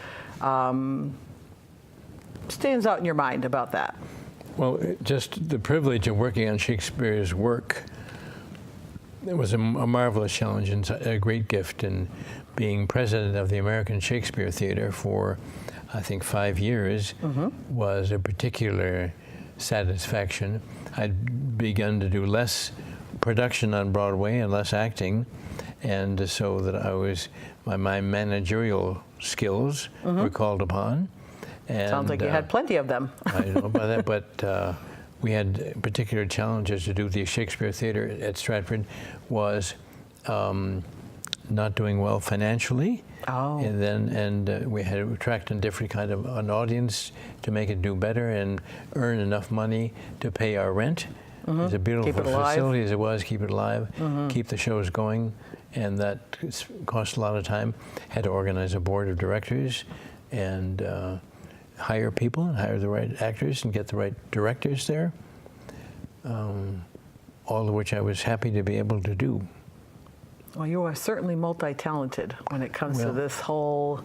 Speaker 1: stands out in your mind about that?
Speaker 2: Well, just the privilege of working on Shakespeare's work. It was a marvelous challenge and a great gift, and being president of the American Shakespeare Theater for, I think, 5 years was a particular satisfaction. I'd begun to do less production on Broadway and less acting, and so that my managerial skills were called upon. And,
Speaker 1: sounds like you had plenty of them.
Speaker 2: I don't know about that, but we had particular challenges to do. The Shakespeare Theater at Stratford was not doing well financially.
Speaker 1: Oh.
Speaker 2: And we had to attract a different kind of an audience to make it do better and earn enough money to pay our rent. It's a beautiful facility as it was, keep it alive, keep the shows going, and that cost a lot of time. Had to organize a board of directors and hire people and hire the right actors and get the right directors there, all of which I was happy to be able to do. Well,
Speaker 1: you are certainly multi-talented when it comes to this whole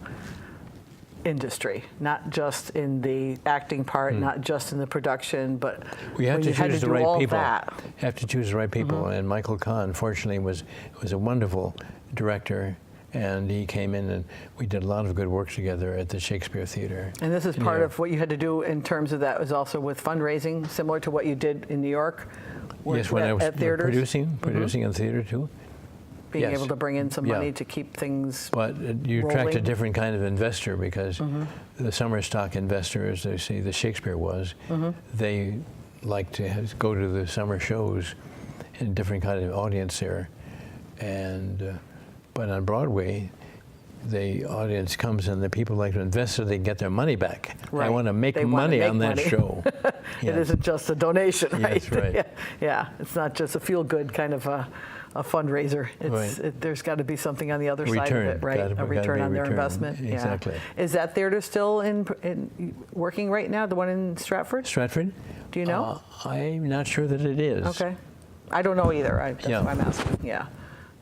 Speaker 1: industry, not just in the acting part, not just in the production, but
Speaker 2: we have to choose the right people.
Speaker 1: That.
Speaker 2: Have to choose the right people, and Michael Kahn, fortunately, was a wonderful director, and he came in and we did a lot of good work together at the Shakespeare Theater.
Speaker 1: And this is part of what you had to do in terms of that was also with fundraising, similar to what you did in New York.
Speaker 2: Yes, when I was producing in theater too.
Speaker 1: Being able to bring in some money to keep things
Speaker 2: But you
Speaker 1: rolling.
Speaker 2: attract a different kind of investor because the summer stock investor, as they say the Shakespeare was, they like to go to the summer shows in a different kind of audience there. And but on Broadway, the audience comes and the people like to invest so they can get their money back.
Speaker 1: Right.
Speaker 2: They want to make money on that show.
Speaker 1: It isn't just a donation, right?
Speaker 2: Yes, right.
Speaker 1: Yeah, it's not just a feel-good kind of a fundraiser.
Speaker 2: Right.
Speaker 1: There's got to be something on the other side of it, right? A return on their investment.
Speaker 2: Exactly.
Speaker 1: Yeah. Is that theater still in working right now? The one in Stratford?
Speaker 2: Stratford?
Speaker 1: Do you know?
Speaker 2: I'm not sure that it is.
Speaker 1: Okay. I don't know either. That's why I'm asking. Yeah.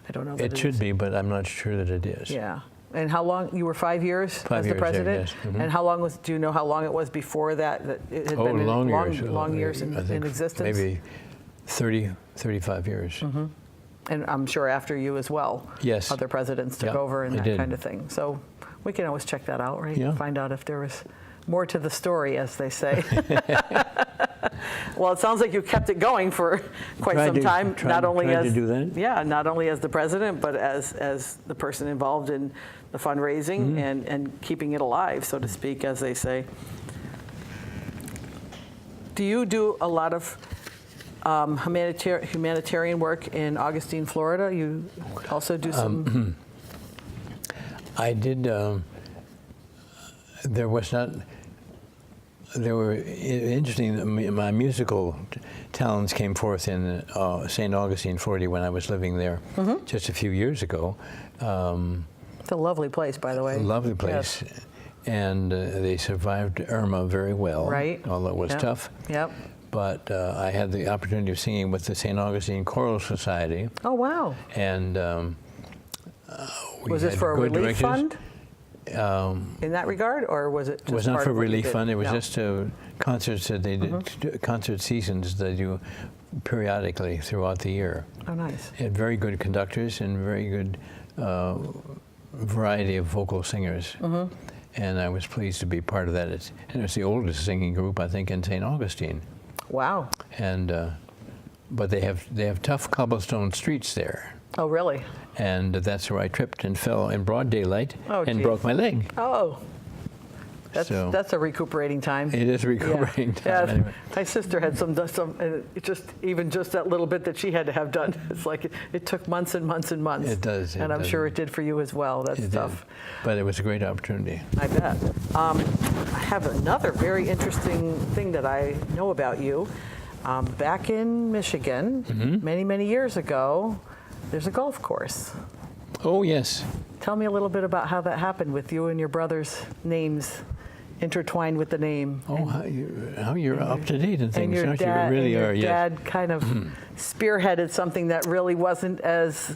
Speaker 1: I don't know.
Speaker 2: It should be, but I'm not sure that it is.
Speaker 1: Yeah. And how long? You were 5 years as the president?
Speaker 2: Yes.
Speaker 1: And how long do you know how long it was before that it had been
Speaker 2: long
Speaker 1: years in existence?
Speaker 2: Maybe 30, 35 years.
Speaker 1: And I'm sure after you as well.
Speaker 2: Yes.
Speaker 1: Other presidents took over and that
Speaker 2: did.
Speaker 1: kind of thing. So we can always check that out, right?
Speaker 2: Yeah.
Speaker 1: Find out if there was more to the story, as they say. Well, it sounds like you kept it going for quite some time. Not only as the president, but as the person involved in the fundraising and keeping it alive, so to speak, as they say. Do you do a lot of humanitarian work in Augustine, Florida? You also do some.
Speaker 2: I did. There were interesting. My musical talents came forth in St. Augustine, Florida, when I was living there just a few years ago.
Speaker 1: It's a lovely place, by the way.
Speaker 2: Lovely place. Yes. And they survived Irma very well,
Speaker 1: right?
Speaker 2: Although it was tough.
Speaker 1: Yep.
Speaker 2: But I had the opportunity of singing with the St. Augustine Choral Society.
Speaker 1: Oh, wow.
Speaker 2: And
Speaker 1: was this for a relief fund? In that regard, or was it just
Speaker 2: it was not for relief fund. It was just concerts that they did, concert seasons they do periodically throughout the year.
Speaker 1: Oh, nice.
Speaker 2: They had very good conductors and very good variety of vocal singers. And I was pleased to be part of that. And it's the oldest singing group, I think, in St. Augustine.
Speaker 1: Wow.
Speaker 2: And but they have tough cobblestone streets there.
Speaker 1: Oh, really?
Speaker 2: And that's where I tripped and fell in broad daylight and broke my leg.
Speaker 1: Oh. That's a recuperating time.
Speaker 2: It is a recuperating time.
Speaker 1: Yeah.
Speaker 2: Anyway.
Speaker 1: My sister had some even just that little bit that she had to have done. It's like it took months and months and months.
Speaker 2: It does.
Speaker 1: And I'm sure it did for you as well. That's tough.
Speaker 2: But it was a great opportunity.
Speaker 1: I bet. I have another very interesting thing that I know about you. Back in Michigan, many, many years ago, there's a golf course.
Speaker 2: Oh, yes.
Speaker 1: Tell me a little bit about how that happened with you and your brother's names intertwined with the name.
Speaker 2: Oh, how you're up to date in things, aren't you?
Speaker 1: You
Speaker 2: really are,
Speaker 1: yes. Your dad kind of spearheaded something that really wasn't as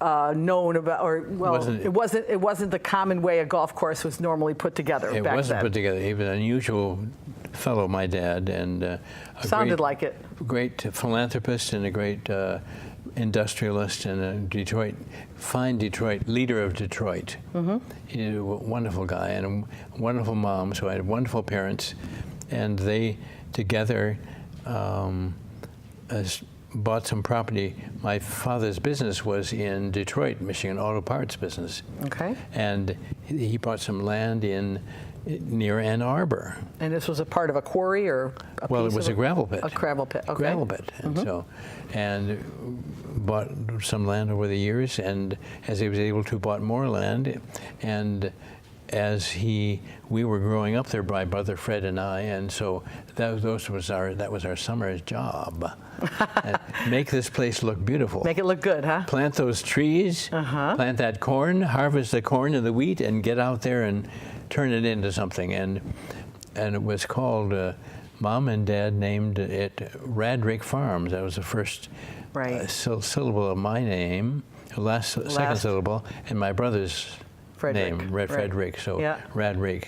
Speaker 1: known about, or it wasn't the common way a golf course was normally put together.
Speaker 2: It wasn't put together. He was an unusual fellow, my dad, and
Speaker 1: sounded like it.
Speaker 2: Great philanthropist and a great industrialist and a fine Detroit leader of Detroit. He was a wonderful guy and a wonderful mom. So I had wonderful parents, and they together bought some property. My father's business was in Detroit, Michigan, auto parts business.
Speaker 1: Okay.
Speaker 2: And he bought some land near Ann Arbor.
Speaker 1: And this was a part of a quarry or a
Speaker 2: Well, it was a gravel pit.
Speaker 1: A gravel pit, okay.
Speaker 2: Gravel pit. And bought some land over the years, and as he was able to, bought more land. And as we were growing up there, my brother Fred and I, and so that was our summer job. Make this place look beautiful.
Speaker 1: Make it look good, huh?
Speaker 2: Plant those trees, plant that corn, harvest the corn and the wheat, and get out there and turn it into something. And it was called, Mom and Dad named it Radrick Farms. That was the first syllable of my name, the second syllable, and my brother's
Speaker 1: Frederick.
Speaker 2: name,
Speaker 1: Right.
Speaker 2: Frederick, so
Speaker 1: Yeah.
Speaker 2: Radrick.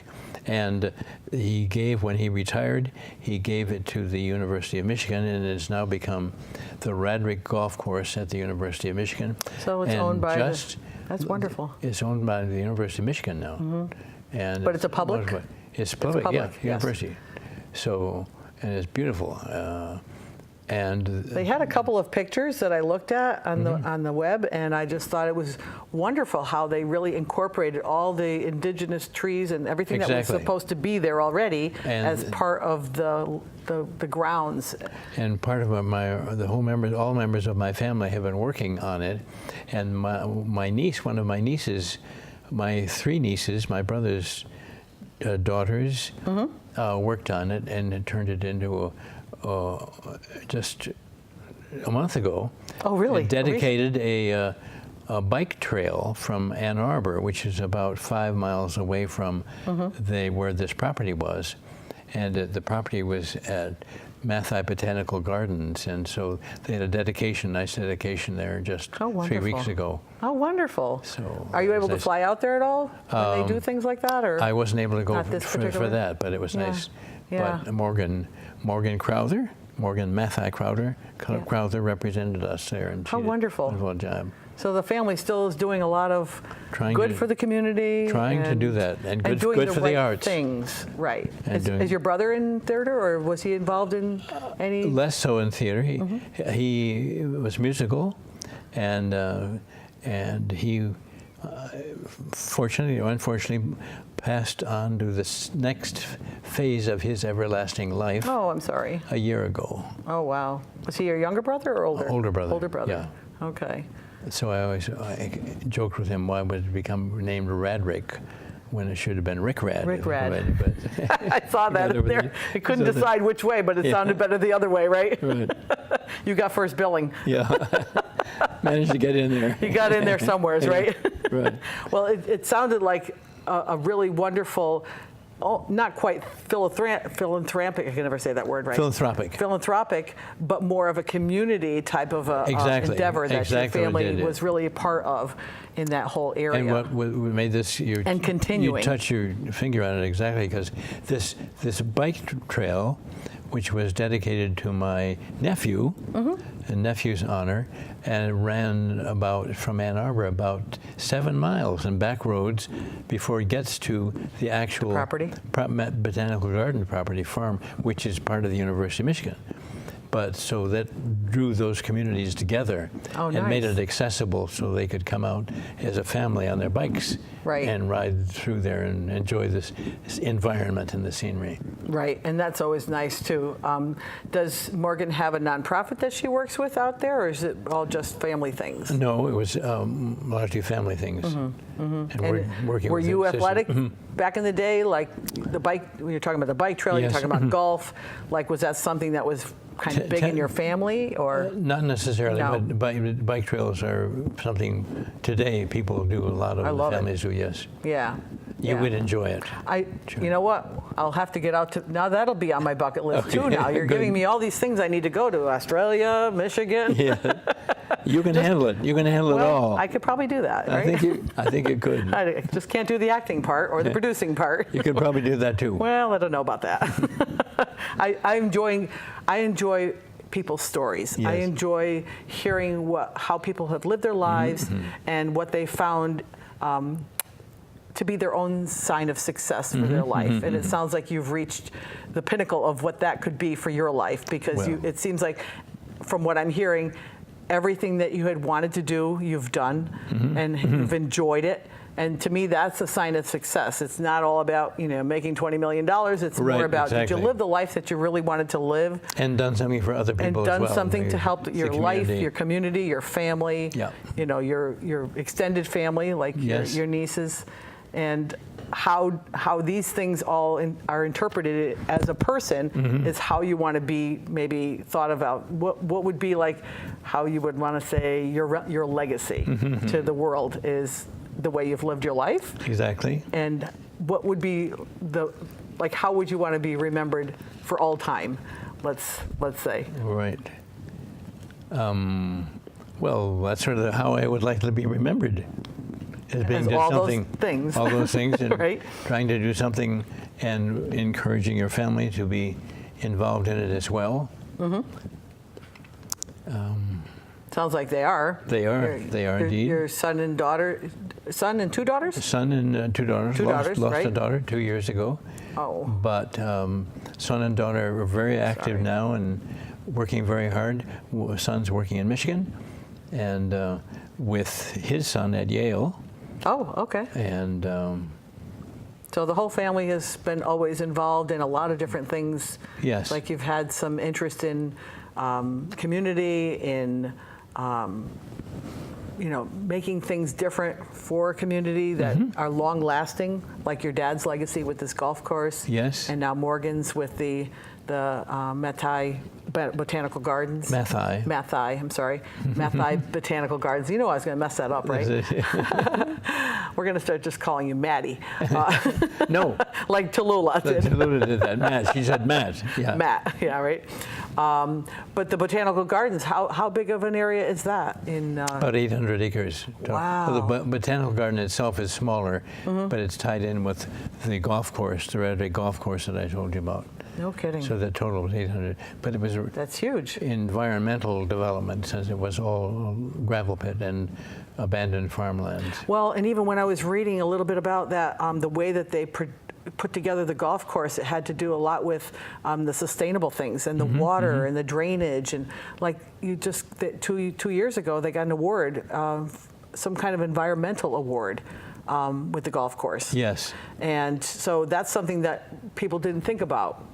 Speaker 2: And he gave, when he retired, he gave it to the University of Michigan, and it's now become the Radrick Golf Course at the University of Michigan.
Speaker 1: So it's
Speaker 2: And
Speaker 1: owned by that's wonderful.
Speaker 2: It's owned by the University of Michigan now. And
Speaker 1: But it's a public?
Speaker 2: It's public, yeah,
Speaker 1: yes.
Speaker 2: university. So, and it's beautiful. And
Speaker 1: They had a couple of pictures that I looked at on the web, and I just thought it was wonderful how they really incorporated all the indigenous trees and everything that was
Speaker 2: Exactly.
Speaker 1: supposed to be there already
Speaker 2: And
Speaker 1: as part of the grounds.
Speaker 2: And part of all members of my family have been working on it. And my niece, one of my nieces, my three nieces, my brother's daughters, worked on it and it turned it into just a month ago.
Speaker 1: Oh, really?
Speaker 2: It dedicated a bike trail from Ann Arbor, which is about 5 miles away from where this property was. And the property was at Matthaei Botanical Gardens, and so they had a nice dedication there just 3 weeks ago.
Speaker 1: Oh, wonderful.
Speaker 2: So
Speaker 1: are you able to
Speaker 2: nice.
Speaker 1: fly out there at all when they do things like that? Or
Speaker 2: I wasn't able to go
Speaker 1: Not this
Speaker 2: for
Speaker 1: particular?
Speaker 2: that, but it was nice.
Speaker 1: Yeah.
Speaker 2: But Morgan Matthaei Crowther represented us there, and
Speaker 1: How
Speaker 2: she did
Speaker 1: wonderful.
Speaker 2: a wonderful job.
Speaker 1: So the family still is doing a lot of good for the community.
Speaker 2: Trying to do that, and good
Speaker 1: doing
Speaker 2: for
Speaker 1: the
Speaker 2: the
Speaker 1: right
Speaker 2: arts.
Speaker 1: things, right.
Speaker 2: And
Speaker 1: Is your brother in theater, or was he involved in any?
Speaker 2: Less so in theater. He was musical, and he fortunately or unfortunately passed on to this next phase of his everlasting life
Speaker 1: Oh, I'm sorry.
Speaker 2: a year ago.
Speaker 1: Oh, wow. Was he your younger brother or older?
Speaker 2: Older brother.
Speaker 1: Older brother.
Speaker 2: Yeah.
Speaker 1: Okay.
Speaker 2: So I joked with him, why would it become named Radrick when it should have been Rick Rad?
Speaker 1: Rick Rad.
Speaker 2: But
Speaker 1: I saw that
Speaker 2: Yeah,
Speaker 1: in there. I couldn't
Speaker 2: so
Speaker 1: decide which way, but it sounded better the other way, right?
Speaker 2: right.
Speaker 1: You got first billing.
Speaker 2: Yeah. Managed to get in there.
Speaker 1: You got in there somewheres, right?
Speaker 2: Right.
Speaker 1: Well, it sounded like a really wonderful, not quite philanthropic, I can never say that word right. Philanthropic, but more of a community type of endeavor that your family was really a part of in that whole area.
Speaker 2: And what made this,
Speaker 1: and continuing.
Speaker 2: You touch your finger on it exactly, because this bike trail, which was dedicated to my nephew, in nephew's honor, and it ran from Ann Arbor about 7 miles in back roads before it gets to the actual
Speaker 1: property?
Speaker 2: Botanical Garden property farm, which is part of the University of Michigan. But so that drew those communities together and made it accessible so they could come out as a family on their bikes and ride through there and enjoy this environment and the scenery.
Speaker 1: Right, and that's always nice too. Does Morgan have a nonprofit that she works with out there, or is it all just family things?
Speaker 2: No, it was largely family things. And we're working
Speaker 1: Were
Speaker 2: with
Speaker 1: you
Speaker 2: it.
Speaker 1: athletic back in the day, like the bike? When you're talking about the bike trail,
Speaker 2: Yes.
Speaker 1: you're talking about golf. Like, was that something that was kind of big in your family, or?
Speaker 2: Not necessarily,
Speaker 1: No.
Speaker 2: but bike trails are something today people do. A lot of the families do. Yes.
Speaker 1: Yeah.
Speaker 2: You would enjoy it.
Speaker 1: You know what? I'll have to get out to, now that'll be on my bucket list too now. You're
Speaker 2: Good.
Speaker 1: giving me all these things I need to go to, Australia, Michigan.
Speaker 2: Yeah. You can handle it. You can handle it all.
Speaker 1: I could probably do that, right?
Speaker 2: I think you could.
Speaker 1: I just can't do the acting part or the producing part.
Speaker 2: You could probably do that too.
Speaker 1: Well, I don't know about that. I enjoy people's stories.
Speaker 2: Yes.
Speaker 1: I enjoy hearing how people have lived their lives and what they found to be their own sign of success for their life. And it sounds like you've reached the pinnacle of what that could be for your life, because it seems like, from what I'm hearing, everything that you had wanted to do, you've done, and you've enjoyed it. And to me, that's a sign of success. It's not all about, making $20 million. It's more about, did you live the life that you really wanted to live?
Speaker 2: And done something for other people as well.
Speaker 1: And done something to help your life, your community, your family, your extended family, like your nieces. And how these things all are interpreted as a person is how you want to be maybe thought about. What would be like how you would want to say your legacy to the world is the way you've lived your life.
Speaker 2: Exactly. And
Speaker 1: what would be how would you want to be remembered for all time? Let's say.
Speaker 2: Right. Well, that's sort of how I would like to be remembered. has been
Speaker 1: Has
Speaker 2: just
Speaker 1: all those
Speaker 2: something,
Speaker 1: things.
Speaker 2: all those things, and
Speaker 1: Right.
Speaker 2: trying to do something and encouraging your family to be involved in it as well.
Speaker 1: Sounds like they are.
Speaker 2: They are. They are indeed.
Speaker 1: Your son and daughter, son and two daughters?
Speaker 2: Son and two daughters.
Speaker 1: Two daughters,
Speaker 2: lost
Speaker 1: right?
Speaker 2: a daughter 2 years ago.
Speaker 1: Oh.
Speaker 2: But son and daughter are very active now and working very hard. Son's working in Michigan, and with his son at Yale.
Speaker 1: Oh, okay.
Speaker 2: And
Speaker 1: So the whole family has been always involved in a lot of different things.
Speaker 2: yes,
Speaker 1: Like you've had some interest in community, in making things different for a community that are long lasting, like your dad's legacy with this golf course.
Speaker 2: Yes.
Speaker 1: And now Morgan's with the Matthaei Botanical Gardens. Matthaei, I'm sorry. Matthaei Botanical Gardens. You know I was going to mess that up, right? We're going to start just calling you Maddie.
Speaker 2: No.
Speaker 1: Like Tallulah did.
Speaker 2: Tallulah did that. Matt. She said Matt. Yeah.
Speaker 1: Matt, yeah, right. But the Botanical Gardens, how big of an area is that?
Speaker 2: About 800 acres.
Speaker 1: Wow.
Speaker 2: Well, the Botanical Garden itself is smaller, but it's tied in with the golf course, the Red Ray Golf Course that I told you about.
Speaker 1: No kidding.
Speaker 2: So the total was 800. But it was
Speaker 1: That's huge.
Speaker 2: environmental development, since it was all gravel pit and abandoned farmland.
Speaker 1: Well, and even when I was reading a little bit about that, the way that they put together the golf course, it had to do a lot with the sustainable things and the water and the drainage. And like you just, 2 years ago, they got an award, some kind of environmental award with the golf course.
Speaker 2: Yes.
Speaker 1: And so that's something that people didn't think about,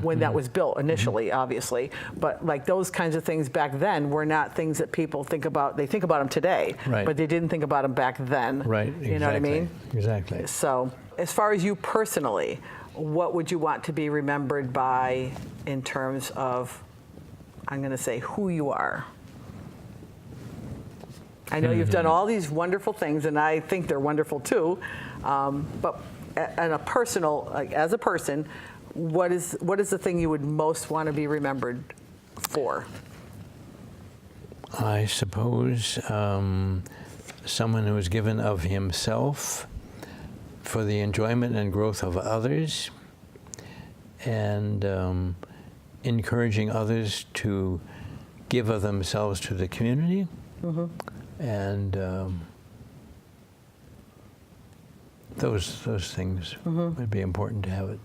Speaker 1: when that was built initially, obviously. But like those kinds of things back then were not things that people think about. They think about them today,
Speaker 2: Right.
Speaker 1: but they didn't think about them back then.
Speaker 2: Right. Exactly.
Speaker 1: You know what I mean?
Speaker 2: Exactly.
Speaker 1: So as far as you personally, what would you want to be remembered by in terms of, I'm going to say, who you are? I know you've done all these wonderful things, and I think they're wonderful too. But on a personal, like as a person, what is the thing you would most want to be remembered for?
Speaker 2: I suppose someone who is given of himself for the enjoyment and growth of others, and encouraging others to give of themselves to the community. And those things would be important to have it.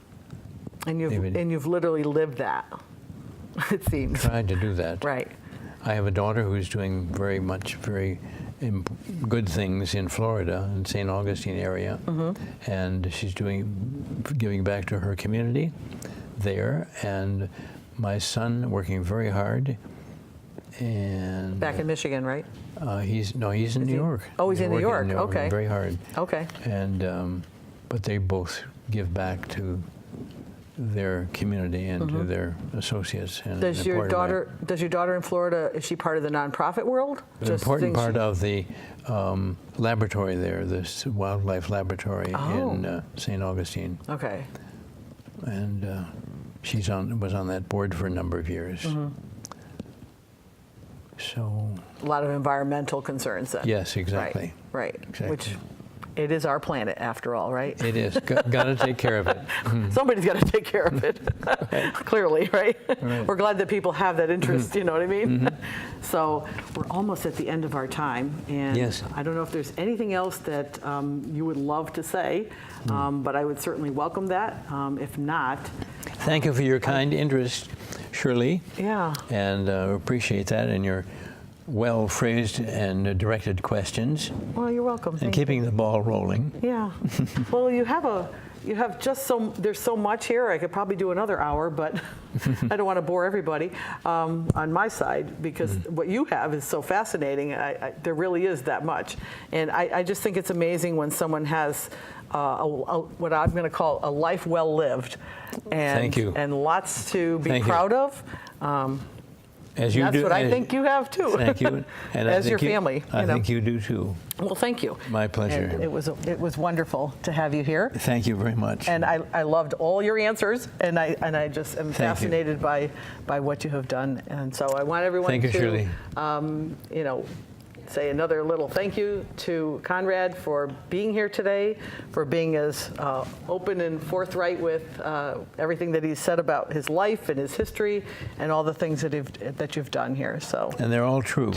Speaker 1: And you've literally lived that, it seems.
Speaker 2: Tried to do that.
Speaker 1: Right.
Speaker 2: I have a daughter who's doing very good things in Florida, in St. Augustine area, and she's giving back to her community there. And my son working very hard. And
Speaker 1: Back in Michigan, right?
Speaker 2: He's in New York.
Speaker 1: Oh, he's in New York. Okay.
Speaker 2: Very hard.
Speaker 1: Okay.
Speaker 2: And but they both give back to their community and to their associates. And
Speaker 1: Does your daughter in Florida, is she part of the nonprofit world?
Speaker 2: An important part of the laboratory there, this wildlife laboratory in St. Augustine.
Speaker 1: Okay.
Speaker 2: And she was on that board for a number of years. So
Speaker 1: A lot of environmental concerns then.
Speaker 2: yes, exactly.
Speaker 1: Right.
Speaker 2: Exactly.
Speaker 1: Which it is our planet after all, right?
Speaker 2: It is. Got to take care of it.
Speaker 1: Somebody's got to take care of it. Clearly, right? We're glad that people have that interest, you know what I mean? So we're almost at the end of our time, and
Speaker 2: Yes.
Speaker 1: I don't know if there's anything else that you would love to say, but I would certainly welcome that. If not,
Speaker 2: Thank you for your kind interest, Shirley.
Speaker 1: yeah.
Speaker 2: And appreciate that and your well-phrased and directed questions,
Speaker 1: Well, you're welcome.
Speaker 2: and
Speaker 1: Thank you.
Speaker 2: keeping the ball rolling.
Speaker 1: Yeah. Well, you have just there's so much here. I could probably do another hour, but I don't want to bore everybody on my side, because what you have is so fascinating. There really is that much. And I just think it's amazing when someone has what I'm going to call a life well lived. And,
Speaker 2: Thank you.
Speaker 1: And lots to be
Speaker 2: Thank you.
Speaker 1: proud of.
Speaker 2: As you
Speaker 1: That's
Speaker 2: do,
Speaker 1: what I think you have too.
Speaker 2: Thank you. And
Speaker 1: As your family.
Speaker 2: I think you do too.
Speaker 1: Well, thank you.
Speaker 2: My pleasure.
Speaker 1: And it was wonderful to have you here.
Speaker 2: Thank you very much.
Speaker 1: And I loved all your answers, and I just am
Speaker 2: you.
Speaker 1: fascinated by what you have done. And so I want everyone
Speaker 2: Thank you,
Speaker 1: to,
Speaker 2: Shirley.
Speaker 1: say another little thank you to Konrad for being here today, for being as open and forthright with everything that he's said about his life and his history and all the things that you've done here. So.
Speaker 2: And they're all true.